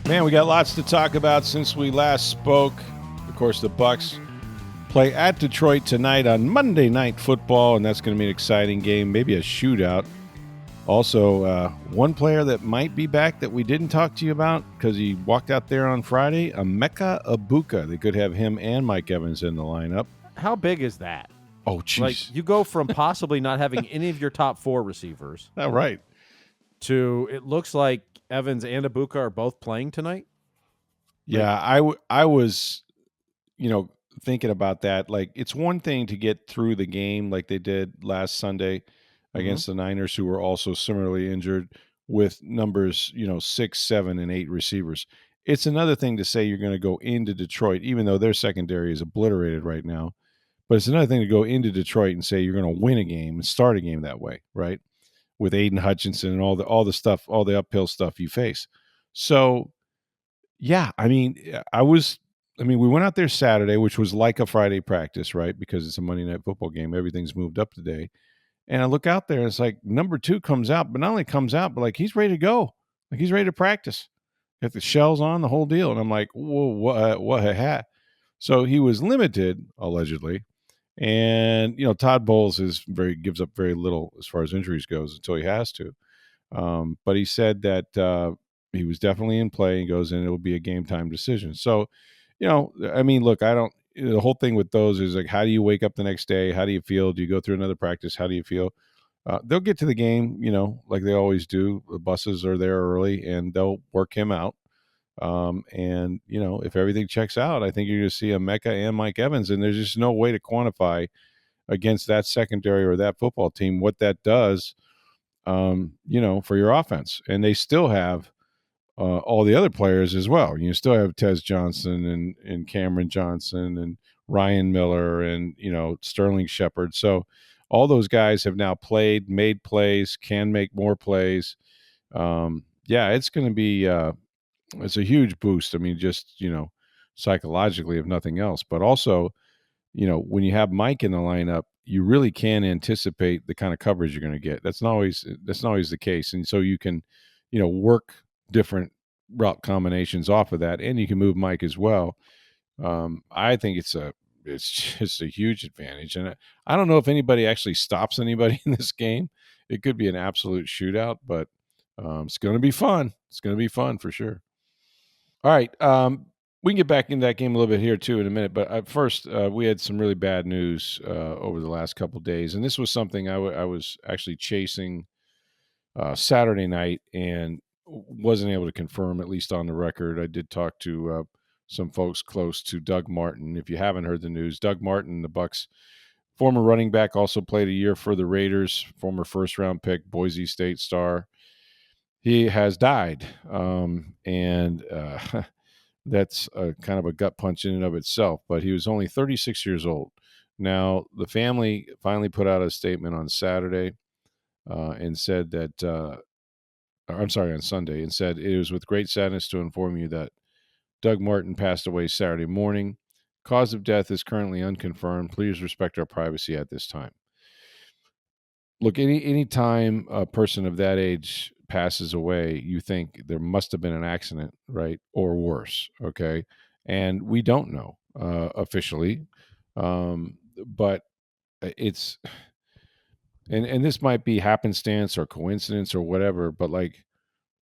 Man, we got lots to talk about since we last spoke. Of course, the Bucs play at Detroit tonight on Monday Night Football, and that's going to be an exciting game, maybe a shootout. Also, one player that might be back that we didn't talk to you about because he walked out there on Friday, Emeka Egbuka. They could have him and Mike Evans in the lineup. How big is that? Oh, jeez. Like, you go from possibly not having any of your top four receivers All right. to it looks like Evans and Egbuka are both playing tonight. Yeah, I was, thinking about that. Like, it's one thing to get through the game like they did last Sunday against the Niners, who were also similarly injured with numbers, 6, 7, and 8 receivers. It's another thing to say you're going to go into Detroit, even though their secondary is obliterated right now. But it's another thing to go into Detroit and say you're going to win a game and start a game that way, right? With Aiden Hutchinson and all the stuff, all the uphill stuff you face. So, yeah, we went out there Saturday, which was like a Friday practice, right? Because it's a Monday Night Football game. Everything's moved up today. And I look out there and it's like number 2 comes out, but not only comes out, but like he's ready to go. Like he's ready to practice. Got the shells on, the whole deal. And I'm like, whoa, what? So he was limited, allegedly. And, Todd Bowles gives up very little as far as injuries goes until he has to. But he said that he was definitely in play and goes in, it'll be a game time decision. So, look, the whole thing with those is like, how do you wake up the next day? How do you feel? Do you go through another practice? How do you feel? They'll get to the game, like they always do. The buses are there early and they'll work him out. And, if everything checks out, I think you're going to see Emeka and Mike Evans, and there's just no way to quantify against that secondary or that football team what that does, for your offense. And they still have all the other players as well. You still have Tez Johnson and Cameron Johnson and Ryan Miller and, Sterling Shepard. So all those guys have now played, made plays, can make more plays. It's going to be it's a huge boost. I mean, just, psychologically, if nothing else. But also, when you have Mike in the lineup, you really can anticipate the kind of coverage you're going to get. That's not always the case. And so you can, work different route combinations off of that, and you can move Mike as well. I think it's just a huge advantage, and I don't know if anybody actually stops anybody in this game. It could be an absolute shootout, but it's going to be fun. It's going to be fun for sure. All right, we can get back into that game a little bit here too in a minute, but first we had some really bad news over the last couple of days, and this was something I was actually chasing Saturday night and wasn't able to confirm, at least on the record. I did talk to some folks close to Doug Martin. If you haven't heard the news, Doug Martin, the Bucs' former running back, also played a year for the Raiders, former first-round pick, Boise State star. He has died, and that's kind of a gut punch in and of itself, but he was only 36 years old. Now, the family finally put out a statement on Saturday and said that on Sunday, and said, "It is with great sadness to inform you that Doug Martin passed away Saturday morning. Cause of death is currently unconfirmed. Please respect our privacy at this time." Look, any time a person of that age passes away, you think there must have been an accident, right? Or worse, okay? And we don't know officially, but it's and this might be happenstance or coincidence or whatever, but like,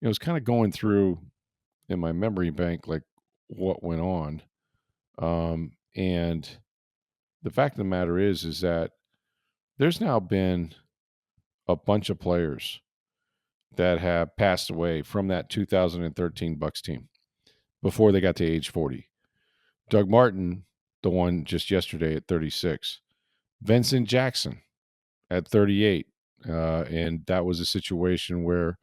it was kind of going through in my memory bank, like what went on. And the fact of the matter is that there's now been a bunch of players that have passed away from that 2013 Bucs team before they got to age 40. Doug Martin, the one just yesterday at 36. Vincent Jackson at 38. And that was a situation where,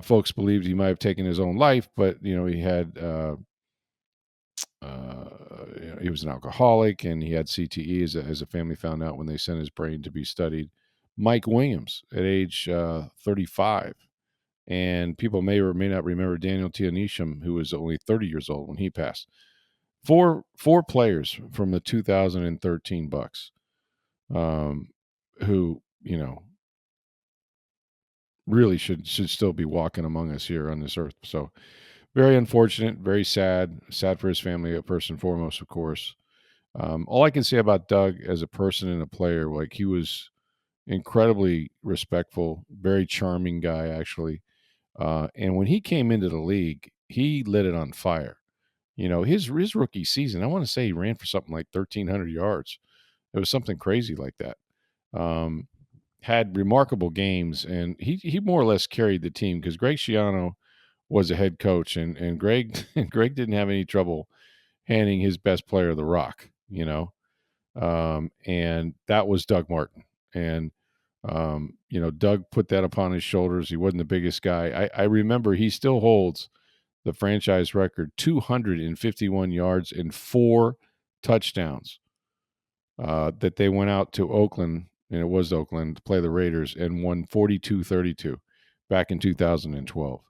folks believed he might have taken his own life, but, he had, he was an alcoholic and he had CTE, as a family found out when they sent his brain to be studied. Mike Williams at age 35. And people may or may not remember Daniel Tianisham, who was only 30 years old when he passed. Four players from the 2013 Bucs, who, really should still be walking among us here on this earth. So very unfortunate, very sad for his family first and foremost, of course. All I can say about Doug as a person and a player, like he was incredibly respectful, very charming guy actually. And when he came into the league, he lit it on fire. His rookie season, I want to say he ran for something like 1,300 yards. It was something crazy like that. Had remarkable games, and he more or less carried the team because Greg Schiano was a head coach, and Greg Greg didn't have any trouble handing his best player the rock, and that was Doug Martin. And Doug put that upon his shoulders. He wasn't the biggest guy. I remember he still holds the franchise record, 251 yards and 4 touchdowns. That they went out to Oakland, and it was Oakland, to play the Raiders and won 42-32 back in 2012.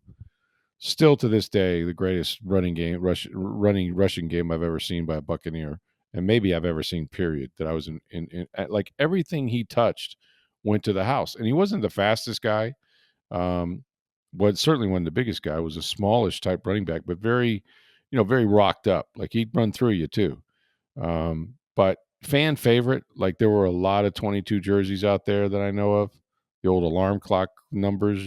Still to this day, the greatest rushing game I've ever seen by a Buccaneer, and maybe I've ever seen. Period. That I was in like everything he touched went to the house, and he wasn't the fastest guy, but certainly wasn't the biggest guy. Was a smallish type running back, but very, very rocked up. Like he'd run through you too. But fan favorite. Like there were a lot of 22 jerseys out there that I know of. The old alarm clock numbers,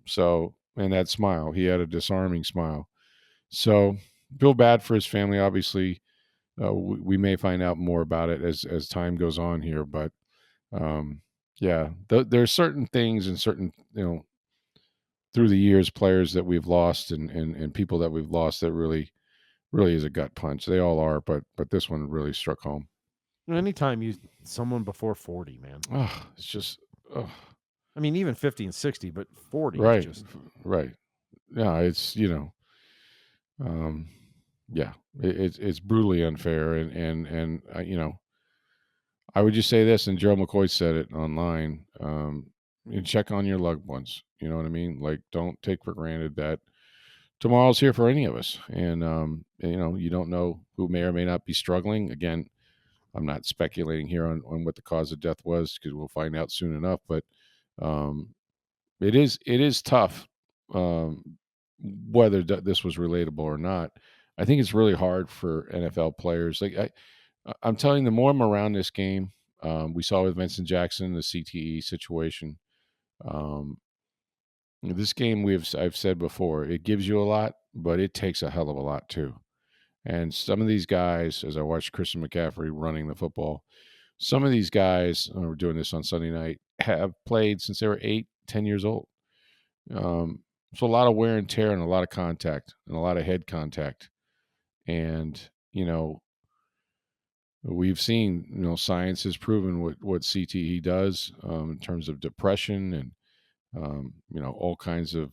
So, and that smile, he had a disarming smile. So, feel bad for his family. Obviously, we may find out more about it as time goes on here. But yeah, there are certain things and certain through the years, players that we've lost and people that we've lost that really is a gut punch. They all are, but this one really struck home. Anytime someone before 40, man. Oh, it's just. Oh. I mean, even 50 and 60, but 40 right, is just right. Yeah, it's yeah, it's brutally unfair, and I would just say this, and Gerald McCoy said it online. Check on your loved ones. You know what I mean? Like, don't take for granted that tomorrow's here for any of us, and you don't know who may or may not be struggling. Again, I'm not speculating here on what the cause of death was because we'll find out soon enough. But it is tough whether this was relatable or not. I think it's really hard for NFL players. Like I'm telling you, the more I'm around this game, we saw with Vincent Jackson the CTE situation. This game I've said before, it gives you a lot, but it takes a hell of a lot too. And some of these guys, as I watched Christian McCaffrey running the football, some of these guys, we're doing this on Sunday night, have played since they were 8, 10 years old. So a lot of wear and tear and a lot of contact and a lot of head contact. And, we've seen, science has proven what CTE does in terms of depression and, all kinds of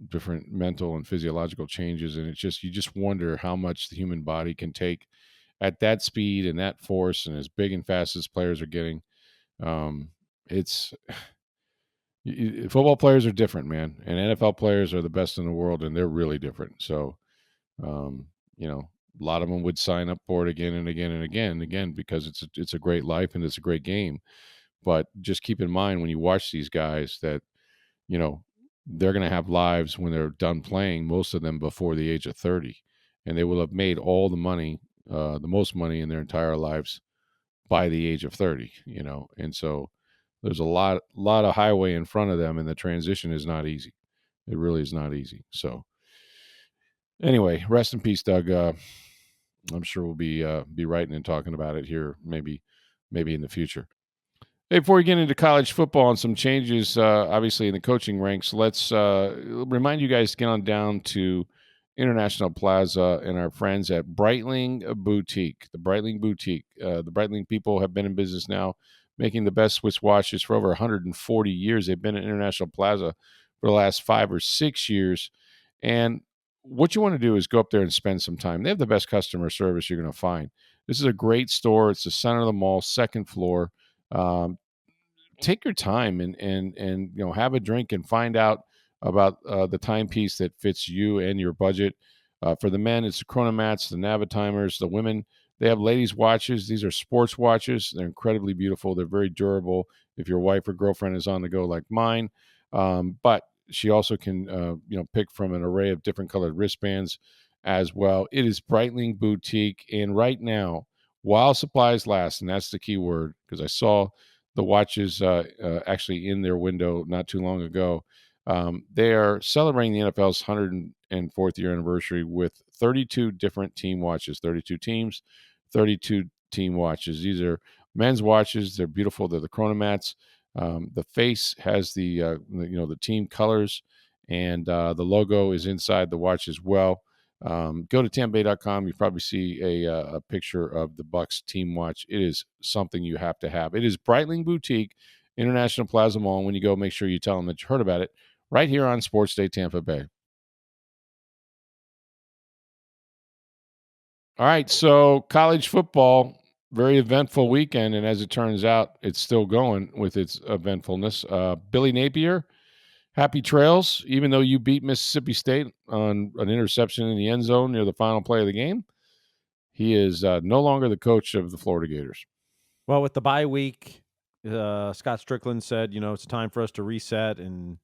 different mental and physiological changes. And you just wonder how much the human body can take at that speed and that force and as big and fast as players are getting. It's football players are different, man, and NFL players are the best in the world, and they're really different. So, a lot of them would sign up for it again and again and again because it's a great life and it's a great game. But just keep in mind when you watch these guys that, they're going to have lives when they're done playing, most of them before the age of 30, and they will have made all the money, the most money in their entire lives by the age of 30, and so there's a lot of highway in front of them, and the transition is not easy. It really is not easy. So anyway, rest in peace, Doug. I'm sure we'll be writing and talking about it here maybe in the future. Hey, before we get into college football and some changes, obviously in the coaching ranks, let's remind you guys to get on down to International Plaza and our friends at Breitling Boutique. The Breitling Boutique. The Breitling people have been in business now, making the best Swiss watches for over 140 years. They've been at International Plaza for the last 5 or 6 years. And what you want to do is go up there and spend some time. They have the best customer service you're going to find. This is a great store. It's the center of the mall, second floor. Take your time and have a drink and find out about the timepiece that fits you and your budget. For the men, it's the chronomats, the Navitimers. The women, they have ladies' watches. These are sports watches. They're incredibly beautiful. They're very durable. if your wife or girlfriend is on the go like mine. But she also can, pick from an array of different colored wristbands as well. It is Breitling Boutique, and right now, while supplies last, and that's the key word, because I saw the watches actually in their window not too long ago. They are celebrating the NFL's 104th year anniversary with 32 different team watches, 32 teams, 32 team watches. These are men's watches. They're beautiful. They're the Chronomats. The face has the team colors, and the logo is inside the watch as well. Go to tampabay.com. You probably see a picture of the Bucs team watch. It is something you have to have. It is Breitling Boutique, International Plaza Mall. And when you go, make sure you tell them that you heard about it right here on Sports Day Tampa Bay. All right, so college football, very eventful weekend, and as it turns out, it's still going with its eventfulness. Billy Napier, happy trails, even though you beat Mississippi State on an interception in the end zone near the final play of the game. He is no longer the coach of the Florida Gators. Well, with the bye week, Scott Strickland said, it's time for us to reset and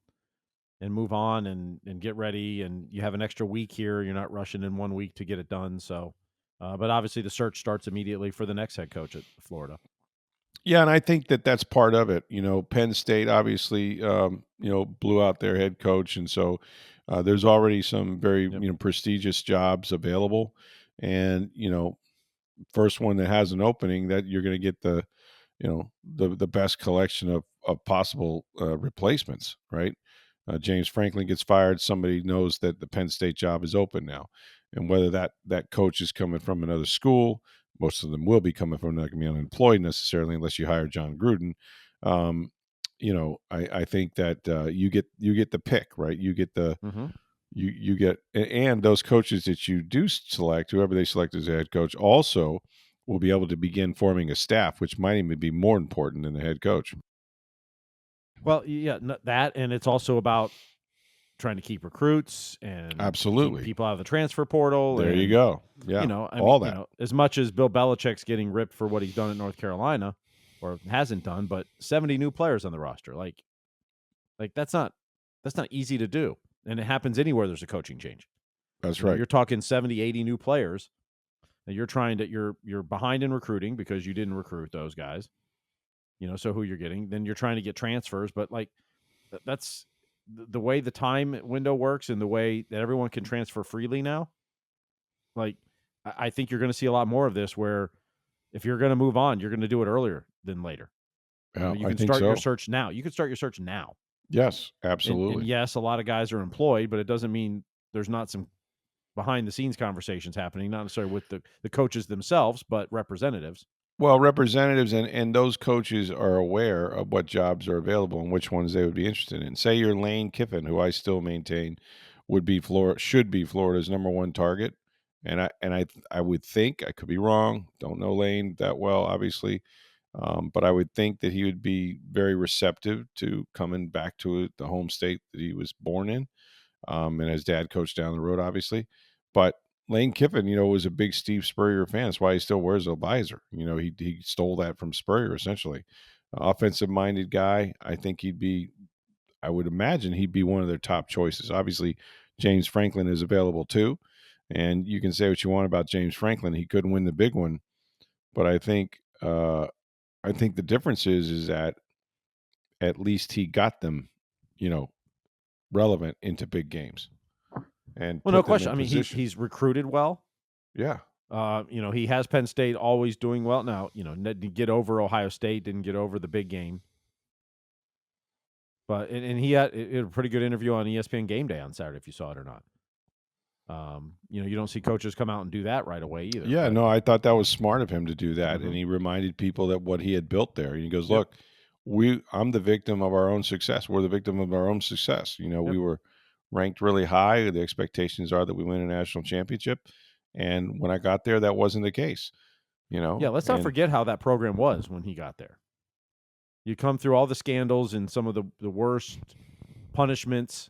move on and get ready. And you have an extra week here. You're not rushing in 1 week to get it done. So, but obviously the search starts immediately for the next head coach at Florida. Yeah, and I think that that's part of it. Penn State obviously, blew out their head coach, and so there's already some very prestigious jobs available, and first one that has an opening, that you're going to get the best collection of possible replacements, right? James Franklin gets fired. Somebody knows that the Penn State job is open now, and whether that coach is coming from another school. Most of them will be coming from, not going to be unemployed necessarily unless you hire John Gruden. I think that you get the pick, right? You get the you get, and those coaches that you do select, whoever they select as a head coach, also will be able to begin forming a staff, which might even be more important than the head coach. Well, yeah, that, and it's also about trying to keep recruits and absolutely keep people out of the transfer portal. There you go. Yeah, all that. As much as Bill Belichick's getting ripped for what he's done at North Carolina, or hasn't done, but 70 new players on the roster, like that's not easy to do, and it happens anywhere there's a coaching change. That's right. You're talking 70, 80 new players, and you're behind in recruiting because you didn't recruit those guys. So who you're getting, then you're trying to get transfers, but that's the way the time window works and the way that everyone can transfer freely now. I think you're going to see a lot more of this, where if you're going to move on, you're going to do it earlier than later. Yeah, you can start your search now. You can start your search now. Yes, absolutely. And yes, a lot of guys are employed, but it doesn't mean there's not some behind the scenes conversations happening, not necessarily with the coaches themselves, but representatives. Well, representatives and those coaches are aware of what jobs are available and which ones they would be interested in. Say you're Lane Kiffin, who I still maintain should be Florida's number one target. And I would think, I could be wrong, don't know Lane that well, obviously, but I would think that he would be very receptive to coming back to the home state that he was born in, and his dad coached down the road, obviously. But Lane Kiffin, was a big Steve Spurrier fan. That's why he still wears a visor. He stole that from Spurrier, essentially. Offensive-minded guy. I think I would imagine he'd be one of their top choices. Obviously, James Franklin is available too. And you can say what you want about James Franklin. He couldn't win the big one. But I think the difference is that at least he got them, relevant into big games. And no question. I mean, he's recruited well. Yeah. He has Penn State always doing well. Now, didn't get over Ohio State, didn't get over the big game. But and he had a pretty good interview on ESPN Game Day on Saturday, if you saw it or not. You don't see coaches come out and do that right away either. Yeah, no, I thought that was smart of him to do that, and he reminded people that what he had built there. And he goes, "Look, I'm the victim of our own success. We're the victim of our own success. We were ranked really high. The expectations are that we win a national championship, and when I got there, that wasn't the case. Yeah, let's not forget how that program was when he got there. You come through all the scandals and some of the worst punishments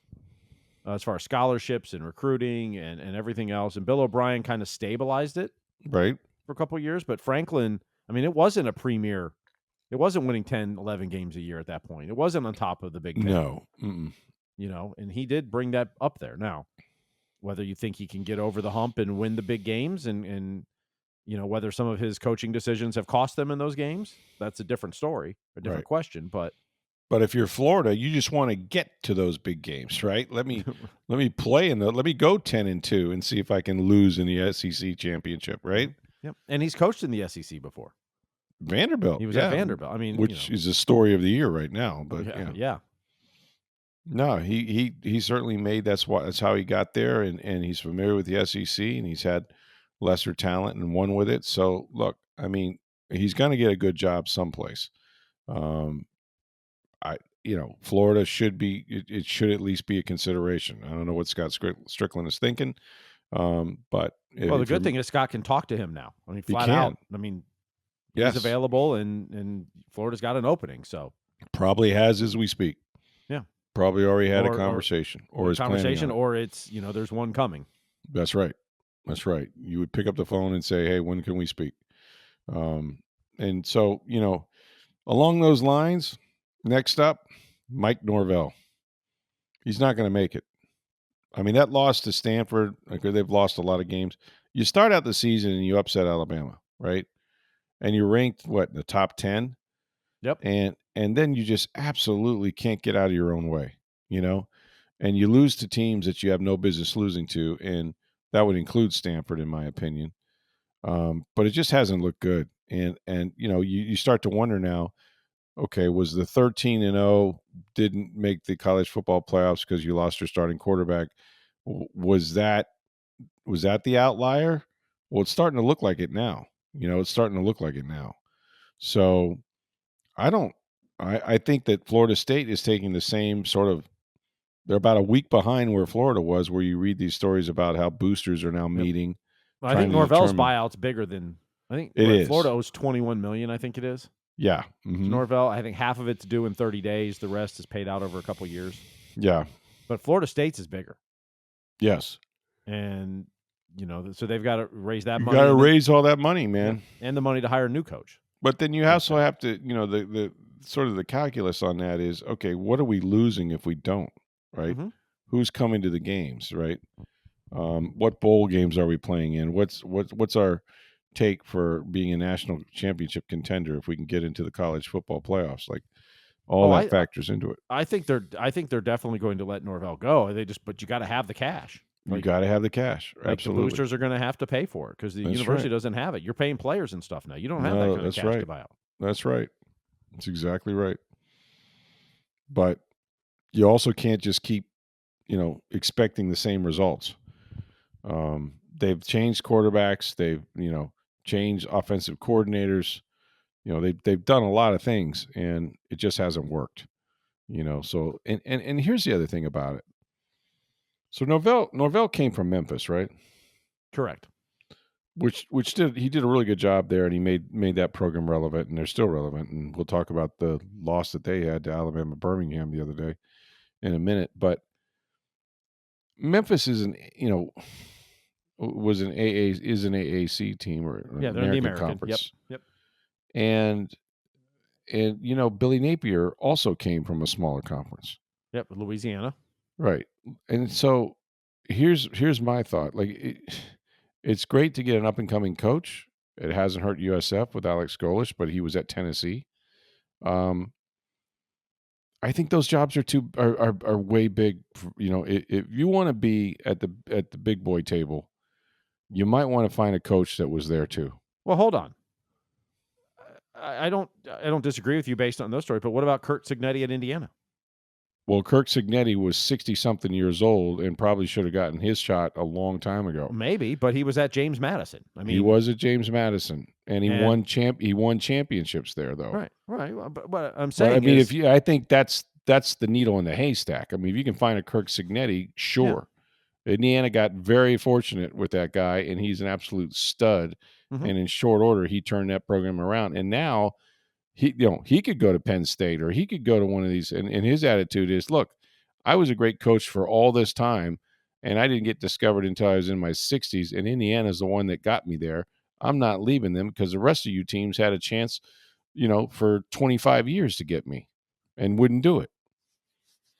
as far as scholarships and recruiting and everything else. And Bill O'Brien kind of stabilized it right for a couple of years. But Franklin, I mean, it wasn't a premier It wasn't winning 10, 11 games a year at that point. It wasn't on top of the Big Ten. No. And he did bring that up there. Now, whether you think he can get over the hump and win the big games and whether some of his coaching decisions have cost them in those games, that's a different story, a different question. But if you're Florida, you just want to get to those big games, right? Let me play let me go 10-2 and see if I can lose in the SEC championship, right? Yep. And he's coached in the SEC before. Vanderbilt. He was at Vanderbilt. I mean, which is the story of the year right now. But yeah. No, he certainly made that's how he got there, and he's familiar with the SEC, and he's had lesser talent and won with it. So look, I mean, he's going to get a good job someplace. Florida should be. It should at least be a consideration. I don't know what Scott Strickland is thinking, but the good thing is Scott can talk to him now. I mean, flat out. I mean, he's available, and Florida's got an opening. So probably has as we speak. Yeah, probably already had a conversation, or it's there's one coming. That's right. That's right. You would pick up the phone and say, "Hey, when can we speak?" And so along those lines. Next up, Mike Norvell. He's not going to make it. I mean, that loss to Stanford, they've lost a lot of games. You start out the season and you upset Alabama, right? And you're ranked, in the top 10? Yep. And then you just absolutely can't get out of your own way, And you lose to teams that you have no business losing to, and that would include Stanford, in my opinion. But it just hasn't looked good. And you start to wonder now, okay, was the 13-0 didn't make the college football playoffs because you lost your starting quarterback? Was that the outlier? Well, it's starting to look like it now. So I think that Florida State is taking the same sort of, they're about a week behind where Florida was, where you read these stories about how boosters are now meeting. Well, I think Norvell's buyout's bigger than, it is. Florida owes $21 million, I think it is. Yeah. Mm-hmm. Norvell, I think half of it's due in 30 days. The rest is paid out over a couple of years. Yeah. But Florida State's is bigger. Yes. And, so they've got to raise that money. You got to raise all that money, man. And the money to hire a new coach. But then you also have to, the sort of the calculus on that is, okay, what are we losing if we don't, right? Mm-hmm. Who's coming to the games, right? What bowl games are we playing in? What's our take for being a national championship contender if we can get into the college football playoffs? Like all that factors into it. I think they're definitely going to let Norvell go. But you got to have the cash. You got to have the cash. Absolutely. The boosters are going to have to pay for it because the university doesn't have it. You're paying players and stuff now. You don't have that kind of cash to buy out. That's right. That's exactly right. But you also can't just keep, expecting the same results. They've changed quarterbacks. They've, changed offensive coordinators. They've done a lot of things, and it just hasn't worked. So and here's the other thing about it. So Norvell came from Memphis, right? Correct. He did a really good job there, and he made that program relevant, and they're still relevant. And we'll talk about the loss that they had to Alabama Birmingham the other day in a minute. But Memphis is an AAC team, or they're in the American Conference. Yep. And Billy Napier also came from a smaller conference. Yep, Louisiana. Right. And so here's my thought. Like it's great to get an up and coming coach. It hasn't hurt USF with Alex Golesh, but he was at Tennessee. I think those jobs are way big. If you want to be at the big boy table, you might want to find a coach that was there too. Well, hold on. I don't disagree with you based on those stories, but what about Curt Cignetti at Indiana? Well, Curt Cignetti was 60-something years old and probably should have gotten his shot a long time ago. Maybe, but he was at James Madison. He was at James Madison, and he won championships there, though. Right. But I'm saying, I think that's the needle in the haystack. I mean, if you can find a Curt Cignetti, sure. Yeah. Indiana got very fortunate with that guy, and he's an absolute stud. Mm-hmm. And in short order, he turned that program around, and now. He could go to Penn State, or he could go to one of these. And his attitude is, look, I was a great coach for all this time, and I didn't get discovered until I was in my 60s, and Indiana's the one that got me there. I'm not leaving them because the rest of you teams had a chance, for 25 years to get me and wouldn't do it.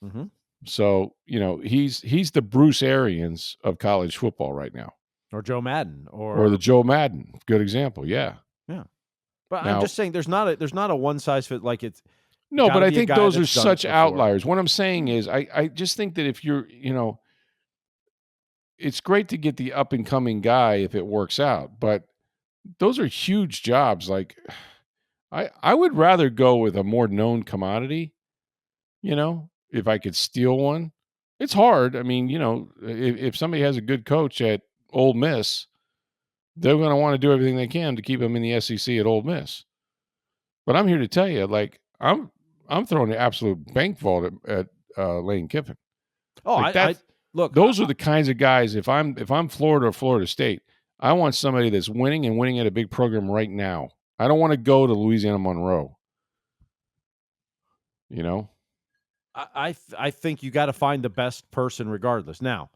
Mm-hmm. So, he's the Bruce Arians of college football right now. Or Joe Madden. Or the Joe Madden. Good example, yeah. Yeah. But Now, I'm just saying there's not a one-size-fit, like it's... No, but I think those are such outliers. What I'm saying is I just think that if you're, it's great to get the up-and-coming guy if it works out, but those are huge jobs. Like, I would rather go with a more known commodity, if I could steal one. It's hard. I mean, if somebody has a good coach at Ole Miss, they're going to want to do everything they can to keep them in the SEC at Ole Miss. But I'm here to tell you, like, I'm throwing the absolute bank vault at Lane Kiffin. Oh, like look, those are the kinds of guys. If I'm Florida or Florida State, I want somebody that's winning and winning at a big program right now. I don't want to go to Louisiana Monroe. I think you got to find the best person regardless. Now,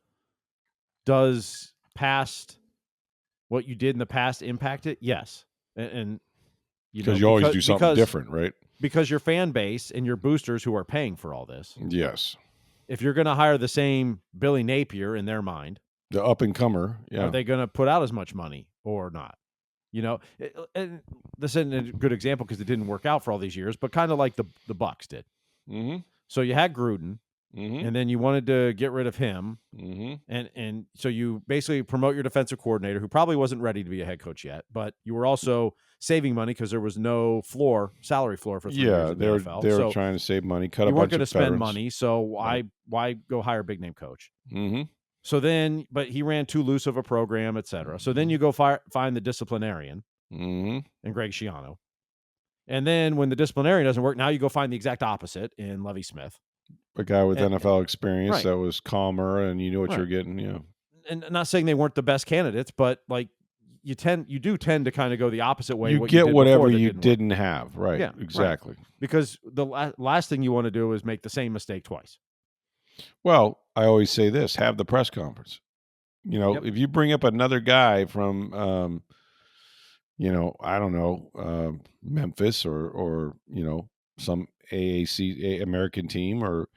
does what you did in the past impact it? Yes, and because you always do something different, right? Because your fan base and your boosters who are paying for all this. Yes. If you're going to hire the same Billy Napier in their mind, the up-and-comer, yeah, are they going to put out as much money or not? And this isn't a good example because it didn't work out for all these years, but kind of like the Bucs did. Mm-hmm. So you had Gruden, and then you wanted to get rid of him, and so you basically promote your defensive coordinator, who probably wasn't ready to be a head coach yet, but you were also saving money because there was no salary floor for 3 years in the NFL. They were trying to save money, cut a bunch of You weren't going to spend veterans. money, so why go hire a big name coach? Mm-hmm. So then, but he ran too loose of a program, et cetera. So then you go find the disciplinarian, and Greg Schiano. And then when the disciplinarian doesn't work, now you go find the exact opposite in Lovie Smith. A guy with NFL experience that was calmer and you knew what you're getting, And I'm not saying they weren't the best candidates, but like you do tend to kind of go the opposite way. You get whatever you didn't have. Right. Yeah, exactly. Right. Because the last thing you want to do is make the same mistake twice. Well, I always say this, have the press conference. If you bring up another guy from, I don't know, Memphis or some AAC American team or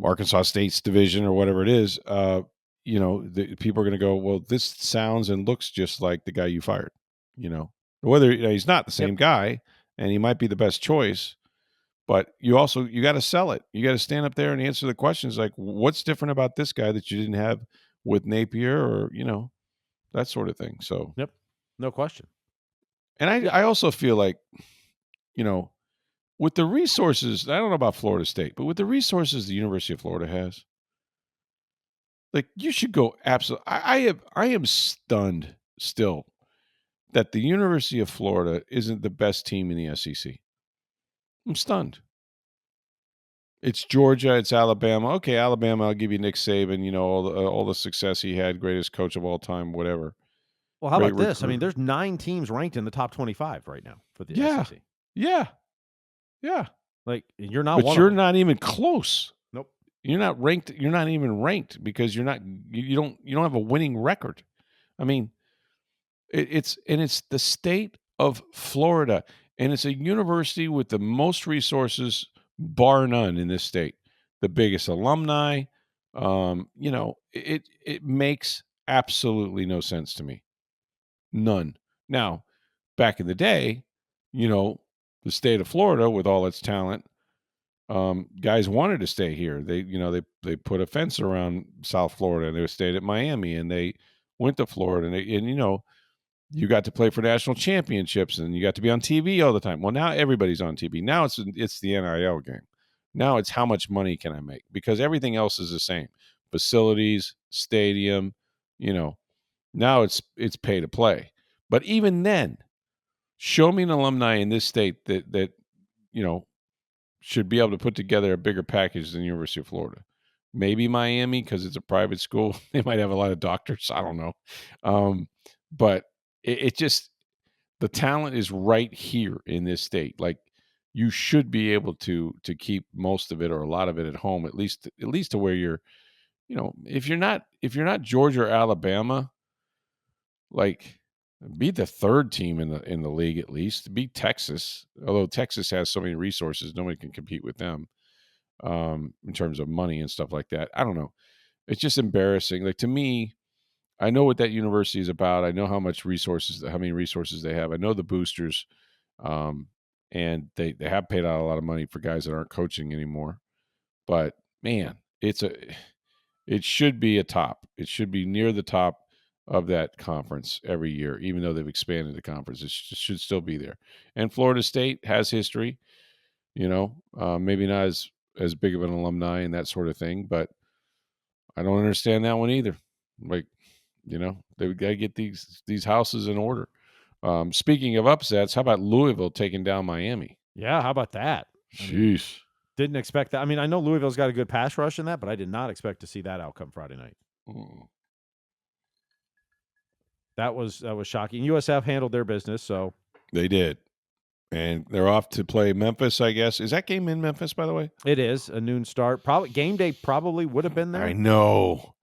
Arkansas State's division or whatever it is, the people are going to go, well, this sounds and looks just like the guy you fired, whether he's not the same guy and he might be the best choice, but you got to sell it. You got to stand up there and answer the questions like, what's different about this guy that you didn't have with Napier or, that sort of thing. So, yep, no question. And I also feel like, with the resources, I don't know about Florida State, but with the resources the University of Florida has, like you should go absolutely. I am stunned still that the University of Florida isn't the best team in the SEC. I'm stunned. It's Georgia, it's Alabama. Okay, Alabama, I'll give you Nick Saban, all the success he had, greatest coach of all time, whatever. Well, how about this? I mean, there's 9 teams ranked in the top 25 right now for the SEC. Yeah. Like you're not, but you're not even close. Nope. You're not ranked. You're not even ranked because you don't have a winning record. I mean, it's the state of Florida, and it's a university with the most resources, bar none, in this state. The biggest alumni. It makes absolutely no sense to me. None. Now, back in the day, the state of Florida with all its talent, guys wanted to stay here. They put a fence around South Florida and they stayed at Miami and they went to Florida and you got to play for national championships and you got to be on TV all the time. Well, now everybody's on TV. Now it's the NIL game. Now it's how much money can I make? Because everything else is the same. Facilities, stadium, now it's pay to play. But even then, show me an alumni in this state that should be able to put together a bigger package than the University of Florida. Maybe Miami because it's a private school. They might have a lot of doctors. I don't know. But it just, the talent is right here in this state. Like you should be able to keep most of it or a lot of it at home, at least to where you're, if you're not Georgia or Alabama, like Beat the third team in the league at least. Beat Texas, although Texas has so many resources, nobody can compete with them in terms of money and stuff like that. I don't know. It's just embarrassing. Like, to me, I know what that university is about. I know how many resources they have. I know the boosters, and they have paid out a lot of money for guys that aren't coaching anymore. But man, it should be a top. It should be near the top of that conference every year, even though they've expanded the conference. It should still be there. And Florida State has history, maybe not as big of an alumni and that sort of thing, but I don't understand that one either. Like, they got to get these houses in order. Speaking of upsets, how about Louisville taking down Miami? Yeah, how about that? Jeez. Didn't expect that. I mean, I know Louisville's got a good pass rush in that, but I did not expect to see that outcome Friday night. That was shocking. USF handled their business, so they did. And they're off to play Memphis, I guess. Is that game in Memphis, by the way? It is a noon start. Probably game day probably would have been there. I know.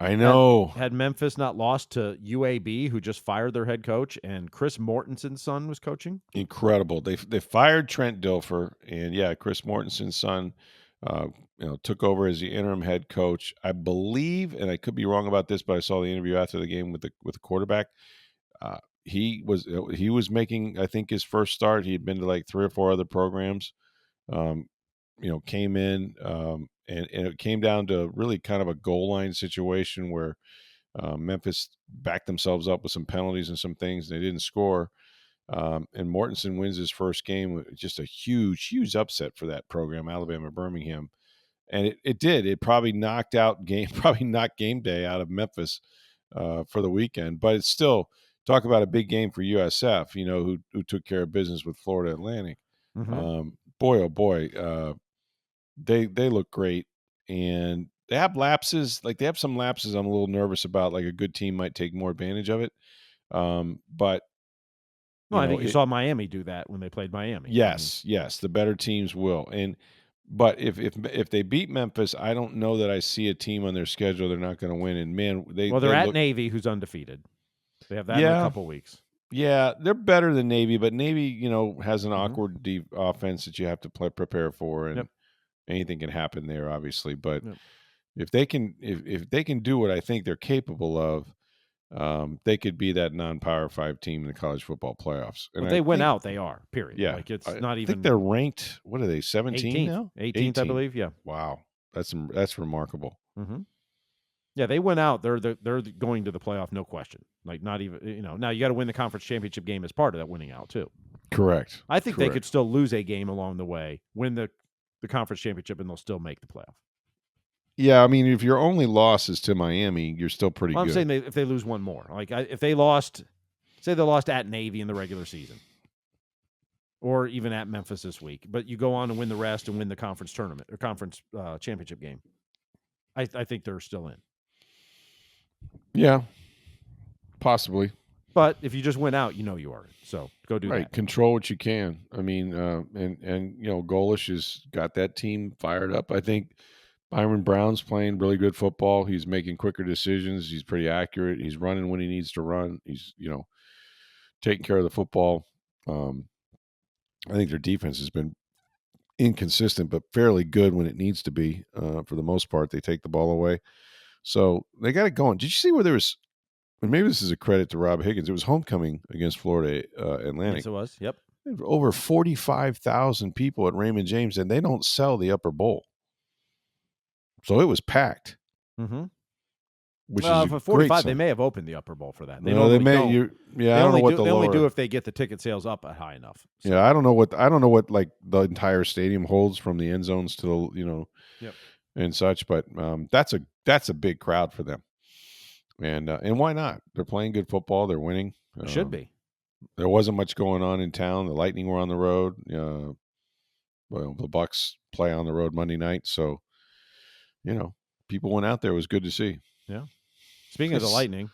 Had Memphis not lost to UAB, who just fired their head coach, and Chris Mortensen's son was coaching. Incredible. They fired Trent Dilfer, and Chris Mortensen's son, took over as the interim head coach. I believe, and I could be wrong about this, but I saw the interview after the game with the quarterback. He was making, I think, his first start. He had been to like 3 or 4 other programs. Came in, and it came down to really kind of a goal line situation where Memphis backed themselves up with some penalties and some things, and they didn't score. And Mortensen wins his first game. Just a huge, huge upset for that program, Alabama Birmingham. And it did. It probably knocked game day out of Memphis for the weekend. But it's still, talk about a big game for USF, who took care of business with Florida Atlantic. Mm-hmm. Boy, oh boy, they look great. And they have lapses. Like, they have some lapses I'm a little nervous about. Like, a good team might take more advantage of it. But I think you saw Miami do that when they played Miami. Yes, the better teams will. But if they beat Memphis, I don't know that I see a team on their schedule they're not going to win. And man, they're at Navy, who's undefeated. They have that in a couple weeks. Yeah, they're better than Navy, but Navy, has an awkward deep offense that you have to prepare for, and anything can happen there, obviously. But if they can do what I think they're capable of, they could be that non-Power 5 team in the college football playoffs. And if they win out, they are. Period. Yeah, like it's I not even. think they're ranked. What are they? 17 now? 18th, I believe. Yeah. Wow, that's remarkable. Mm-hmm. Yeah, they went out. They're going to the playoff, no question. Like, not even, now you got to win the conference championship game as part of that winning out too. Correct. I think they could still lose a game along the way, win the conference championship, and they'll still make the playoff. Yeah, I mean, if your only loss is to Miami, you're still pretty good. I'm saying if they lose one more, like if they lost, say they lost at Navy in the regular season, or even at Memphis this week, but you go on and win the rest and win the conference tournament or conference championship game, I think they're still in. Yeah, possibly. But if you just win out, you are in. So go do that. Right, control what you can. I mean, and Golish has got that team fired up. I think Byron Brown's playing really good football. He's making quicker decisions. He's pretty accurate. He's running when he needs to run. He's taking care of the football. I think their defense has been inconsistent, but fairly good when it needs to be. For the most part, they take the ball away. So they got it going. Did you see where there was, and maybe this is a credit to Rob Higgins, it was homecoming against Florida Atlantic. Yes, it was. Yep. Over 45,000 people at Raymond James, and they don't sell the upper bowl. So it was packed. Mm-hmm. Which is for 45, they may have opened the upper bowl for that. They may. I don't know what the they only do if they get the ticket sales up high enough. So. Yeah, I don't know what like the entire stadium holds from the end zones to Yep. and such. But that's a big crowd for them, and why not? They're playing good football. They're winning. Should be. There wasn't much going on in town. The Lightning were on the road. The Bucs play on the road Monday night, so people went out there. It was good to see. Yeah. Speaking of the Lightning,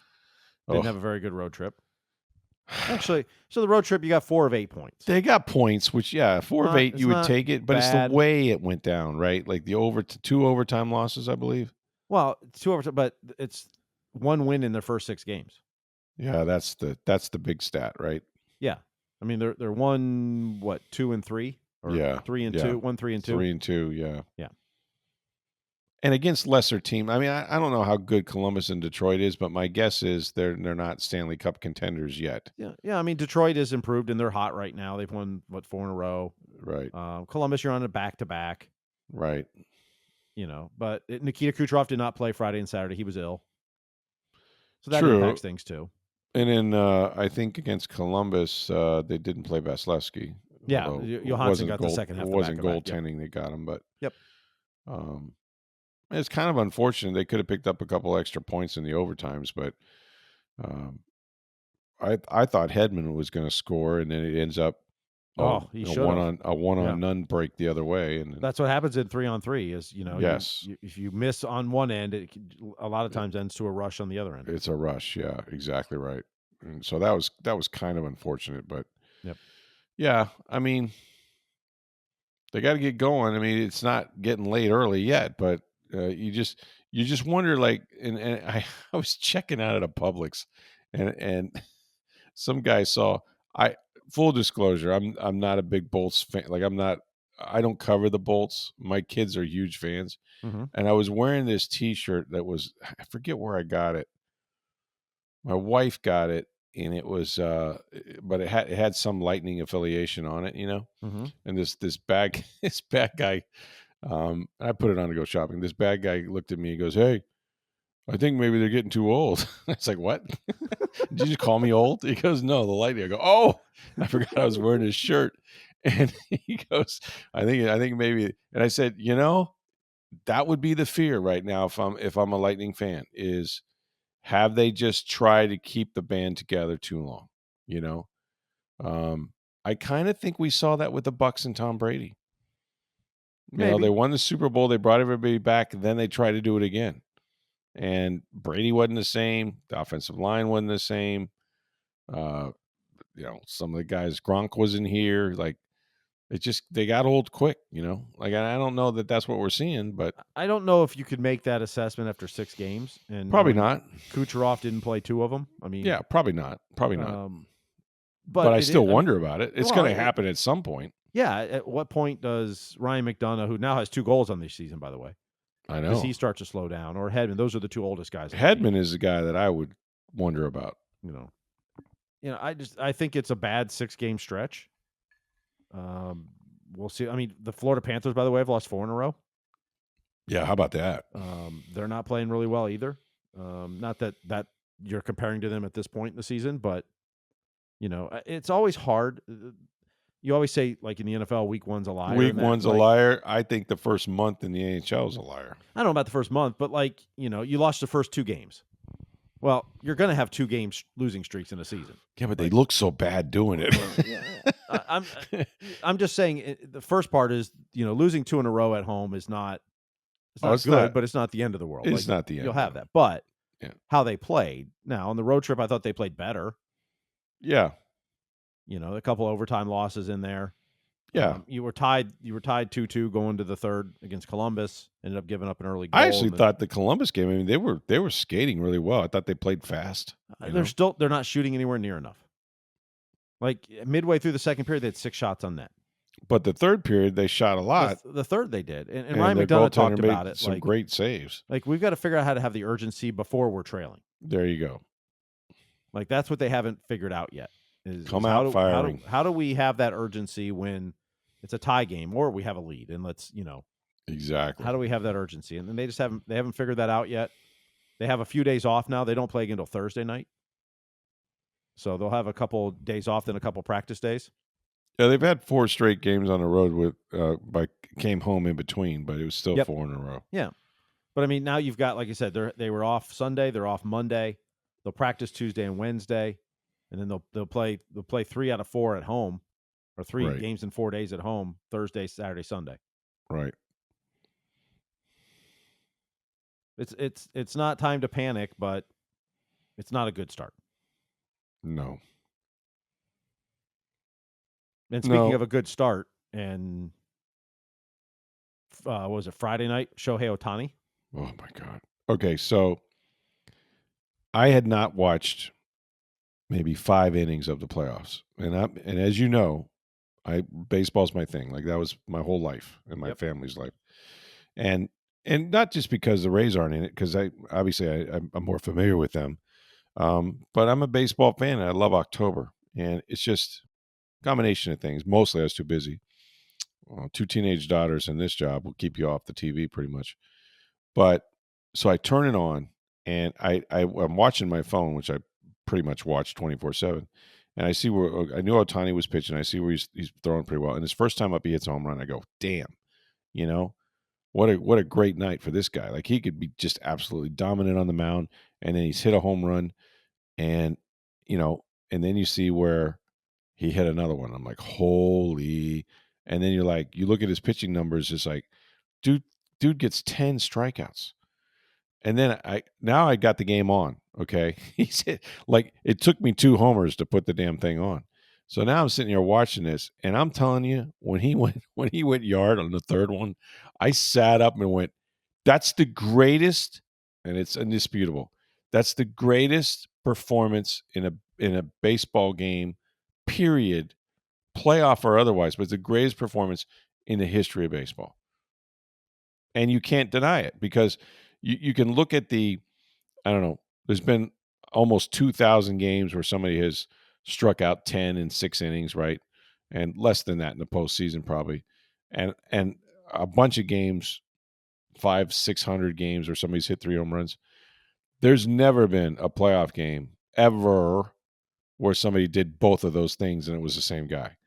didn't have a very good road trip. Actually, so the road trip, you got 4 of 8 points. They got points, which 4 of 8 you would take it, but bad. It's the way it went down, right? Like the 2 overtime losses, I believe. Well, 2 overtime, but it's 1 win in their first 6 games. Yeah, that's the big stat, right? Yeah. I mean, they're 2-3 or Yeah. 3-2, 1-3-2. 3-2, yeah. Yeah. And against lesser team, I mean, I don't know how good Columbus and Detroit is, but my guess is they're not Stanley Cup contenders yet. Yeah. Yeah. I mean, Detroit is improved and they're hot right now. They've won, 4 in a row. Right. Columbus, you're on a back-to-back. Right. But Nikita Kucherov did not play Friday and Saturday. He was ill. So that True. impacts things too. And then I think against Columbus, they didn't play Vasilevsky. Yeah, Johansson got the second half. It wasn't back-to-back. goaltending that got him, but Yep. It's kind of unfortunate. They could have picked up a couple extra points in the overtimes, but um, I thought Hedman was going to score, and then it ends up he a should have. one on none break the other way, and That's what happens in 3-on-3. Is Yes. if you miss on one end, it a lot of times ends to a rush on the other end. it's a rush. Yeah, exactly right. And so that was kind of unfortunate, but Yep. yeah, I mean, they got to get going. I mean, it's not getting late early yet, but you just wonder, like, and I was checking out at a Publix, and some guy saw, I full disclosure, I'm not a big Bolts fan. Like, I don't cover the Bolts. My kids are huge fans. Mhm. And I was wearing this T-shirt that was, I forget where I got it. My wife got it, and it was but it had some Lightning affiliation on it, Mhm. And this bad this bad guy, I put it on to go shopping. This bad guy looked at me and goes, "Hey, I think maybe they're getting too old." It's like, "What? Did you just call me old?" He goes, "No, the Lightning." I go, "Oh, I forgot I was wearing his shirt." And he goes, "I think maybe." And I said, that would be the fear right now if I'm a Lightning fan, is have they just tried to keep the band together too long? You know, I kind of think we saw that with the Bucs and Tom Brady. Maybe. They won the Super Bowl, they brought everybody back, and then they tried to do it again. And Brady wasn't the same. The offensive line wasn't the same. Uh, some of the guys, Gronk wasn't here. Like, they got old quick. Like, I don't know that that's what we're seeing, but I don't know if you could make that assessment after 6 games, and probably not. Kucherov didn't play 2 of them. I mean, Yeah, probably not. Probably not. But I still wonder about it. It's going to happen at some point. Yeah. At what point does Ryan McDonough, who now has 2 goals on this seseason, by the way, I know, does he start to slow down? Or Hedman? Those are the 2 oldest guys. Hedman is the guy that I would wonder about. I think it's a bad 6-game stretch. We'll see. I mean, the Florida Panthers, by the way, have lost 4 in a row. Yeah, how about that? They're not playing really well either. Not that you're comparing to them at this point in the season, but it's always hard. You always say, like in the NFL, week 1's a liar. Week 1's a liar. I think the first month in the NHL is a liar. I don't know about the first month, but you lost the first 2 games. Well, you're going to have 2 games losing streaks in a season. Yeah, but they look so bad doing it. I'm just saying the first part is, losing 2 in a row at home is not. It's good, but it's not the end of the world. It's not the end. You'll have that, but how they played. Now on the road trip, I thought they played better. Yeah. A couple overtime losses in there. Yeah. You were tied 2-2 going to the third against Columbus. Ended up giving up an early goal. I actually thought the Columbus game, I mean, they were skating really well. I thought they played fast. They're not shooting anywhere near enough. Like midway through the second period, they had 6 shots on net. But the third period, they shot a lot. The third they did. And Ryan McDonough talked about it. Some great saves. Like, we've got to figure out how to have the urgency before we're trailing. There you go. Like, that's what they haven't figured out yet. Firing. How do we have that urgency when it's a tie game or we have a lead? And let's, Exactly. How do we have that urgency? And then they haven't figured that out yet. They have a few days off now. They don't play again until Thursday night. So they'll have a couple days off, then a couple practice days. Yeah, they've had 4 straight games on the road with came home in between, but it was still 4 in a row. Yeah. But I mean, now you've got, like I said, they were off Sunday, they're off Monday. They'll practice Tuesday and Wednesday, and then they'll play 3 out of 4 at home, or 3 games in 4 days at home, Thursday, Saturday, Sunday. Right. It's not time to panic, but it's not a good start. No. And speaking of a good start, and was it Friday night? Shohei Ohtani. Oh my God. Okay, so I had not watched maybe 5 innings of the playoffs. And as you know, baseball's my thing. Like that was my whole life and my family's life. And not just because the Rays aren't in it, because I'm more familiar with them. But I'm a baseball fan and I love October. And it's just a combination of things. Mostly I was too busy. 2 teenage daughters and this job will keep you off the TV pretty much. But so I turn it on and I'm watching my phone, which I pretty much watch 24/7. And I see where I knew Ohtani was pitching. I see where he's throwing pretty well. And his first time up, he hits a home run. I go, damn, you know, what a great night for this guy. Like he could be just absolutely dominant on the mound, and then he's hit a home run, and and then you see where he hit another one. I'm like, holy! And then you're like, you look at his pitching numbers, it's like, dude gets 10 strikeouts. And then I got the game on. Okay. He's hit, like it took me 2 homers to put the damn thing on. So now I'm sitting here watching this, and I'm telling you, when he went yard on the third one, I sat up and went, that's the greatest, and it's indisputable. That's the greatest performance in a baseball game, period, playoff or otherwise, but it's the greatest performance in the history of baseball. And you can't deny it because you can look at I don't know, there's been almost 2,000 games where somebody has struck out 10 in 6 innings, right? And less than that in the postseason probably. And a bunch of games, 500-600 games where somebody's hit 3 home runs. There's never been a playoff game ever where somebody did both of those things and it was the same guy.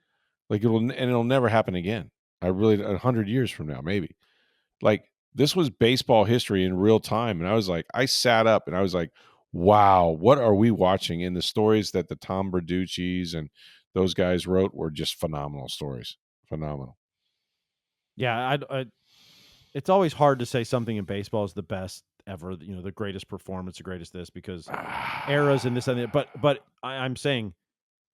Like it'll never happen again. 100 years from now, maybe. Like this was baseball history in real time. And I sat up and I was like, wow, what are we watching? And the stories that the Tom Berducci's and those guys wrote were just phenomenal stories. Phenomenal. Yeah, it's always hard to say something in baseball is the best ever, the greatest performance, the greatest this, because eras and this and that. But I'm saying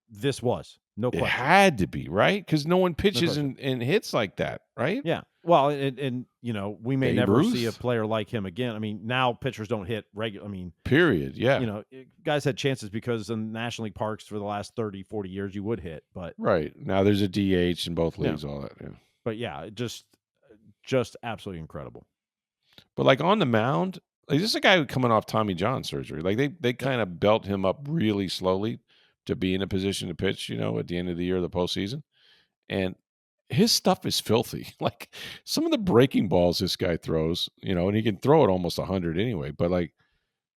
this was, no It question. had to be, right? Because no one pitches and hits like that, right? Yeah. Well, and we may Babe never Ruth? see a player like him again. I mean, now pitchers don't hit regular. I mean, period. Yeah. Guys had chances because in National League parks for the last 30, 40 years, you would hit. But right. Now there's a DH in both leagues, all that. Yeah. But yeah, just absolutely incredible. But like on the mound, like this is a guy coming off Tommy John surgery. Like they kind of built him up really slowly to be in a position to pitch, at the end of the year, the postseason. And his stuff is filthy. Like some of the breaking balls this guy throws, and he can throw it almost 100 anyway. But like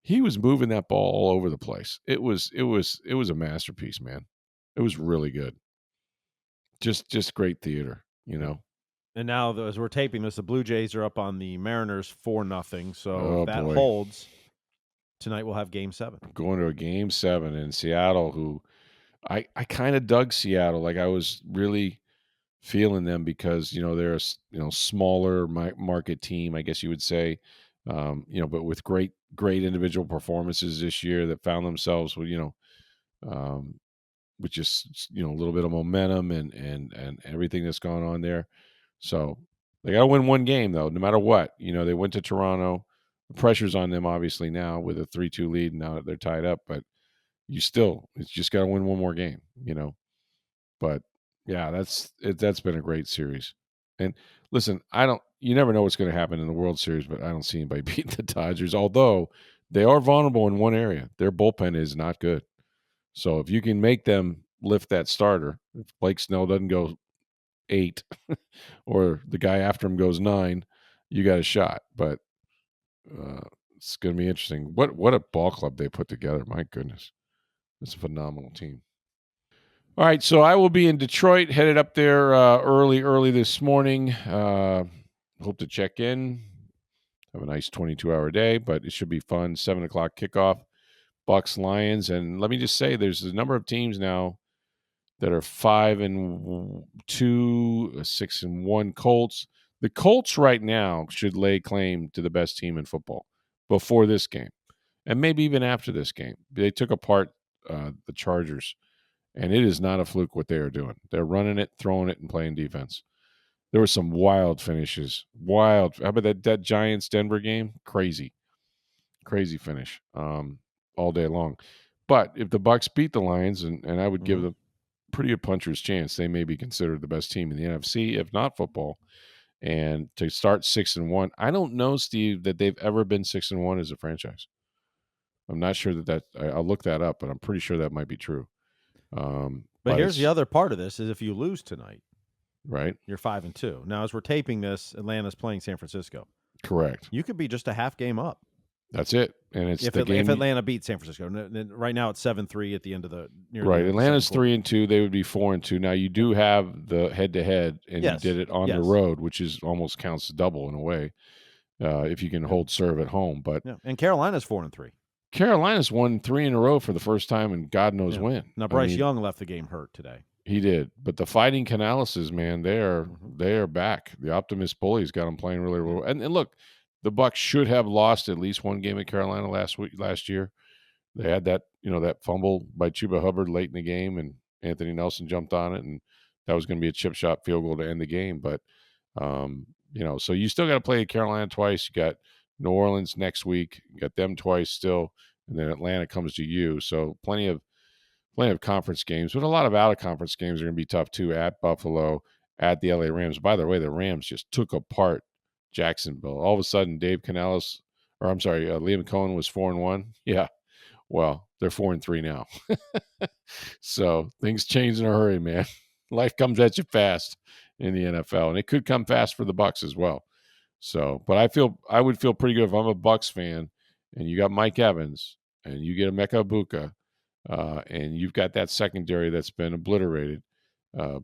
he was moving that ball all over the place. It was a masterpiece, man. It was really good. Just great theater, And now, as we're taping this, the Blue Jays are up on the Mariners 4-0. So if that boy. holds, tonight we'll have Game 7. I'm going to a Game 7 in Seattle, who I kind of dug Seattle. Like I was really feeling them because, they're a smaller market team, I guess you would say, but with great individual performances this year that found themselves with, with just, a little bit of momentum and everything that's gone on there. So they got to win one game, though, no matter what. They went to Toronto. The pressure's on them, obviously, now with a 3-2 lead. Now that they're tied up, but it's just got to win one more game, But yeah, that's been a great series. And listen, you never know what's going to happen in the World Series, but I don't see anybody beating the Dodgers. Although they are vulnerable in one area, their bullpen is not good. So if you can make them lift that starter, if Blake Snell doesn't go 8 or the guy after him goes 9, you got a shot. But it's going to be interesting. What a ball club they put together. My goodness. It's a phenomenal team. All right, so I will be in Detroit, headed up there early this morning. Hope to check in. Have a nice 22-hour day, but it should be fun. 7 o'clock kickoff, Bucs-Lions. And let me just say, there's a number of teams now that are 5-2, 6-1 Colts. The Colts right now should lay claim to the best team in football before this game, and maybe even after this game. They took apart the Chargers. And it is not a fluke what they are doing. They're running it, throwing it, and playing defense. There were some wild finishes. Wild. How about that Giants-Denver game? Crazy finish all day long. But if the Bucs beat the Lions, and I would give them pretty a puncher's chance, they may be considered the best team in the NFC, if not football. And to start 6-1, I don't know, Steve, that they've ever been 6-1 as a franchise. I'm not sure I'll look that up, but I'm pretty sure that might be true. But here's the other part of this: is if you lose tonight, right, you're 5-2. Now, as we're taping this, Atlanta's playing San Francisco. Correct. You could be just a half game up. That's it, and it's if Atlanta beats San Francisco. Then right now it's 7-3 at the end of the Atlanta's 3-2. They would be 4-2. Now you do have the head-to-head, and you did it on the road, which is almost counts double in a way, if you can hold serve at home. But and Carolina's 4-3. Carolina's won 3 in a row for the first time, and God knows when. Now Bryce Young left the game hurt today. He did, but the Fighting Canaleses, man, they are back. The Optimist Bullies got them playing really well. And look, the Bucs should have lost at least one game at Carolina last year. They had that fumble by Chuba Hubbard late in the game, and Anthony Nelson jumped on it, and that was going to be a chip shot field goal to end the game. But so you still got to play Carolina twice. You got New Orleans next week. You got them twice still, and then Atlanta comes to you. So plenty of conference games, but a lot of out-of-conference games are going to be tough too, at Buffalo, at the LA Rams. By the way, the Rams just took apart Jacksonville. All of a sudden, Liam Cohen was 4-1. Yeah, well, they're 4-3 now. So things change in a hurry, man. Life comes at you fast in the NFL, and it could come fast for the Bucs as well. So, but I would feel pretty good if I'm a Bucs fan, and you got Mike Evans, and you get Emeka Egbuka, and you've got that secondary that's been obliterated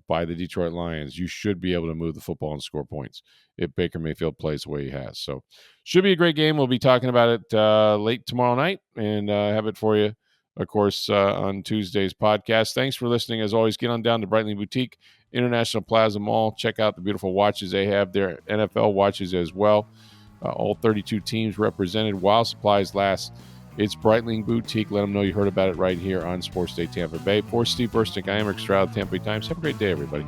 by the Detroit Lions. You should be able to move the football and score points if Baker Mayfield plays the way he has. So should be a great game. We'll be talking about it late tomorrow night and have it for you, of course, on Tuesday's podcast. Thanks for listening. As always, get on down to Breitling Boutique, International Plaza Mall. Check out the beautiful watches they have there, NFL watches as well. All 32 teams represented while supplies last. It's Breitling Boutique. Let them know you heard about it right here on Sports Day Tampa Bay. For Steve Versnick, I am Rick Stroud, Tampa Bay Times. Have a great day, everybody.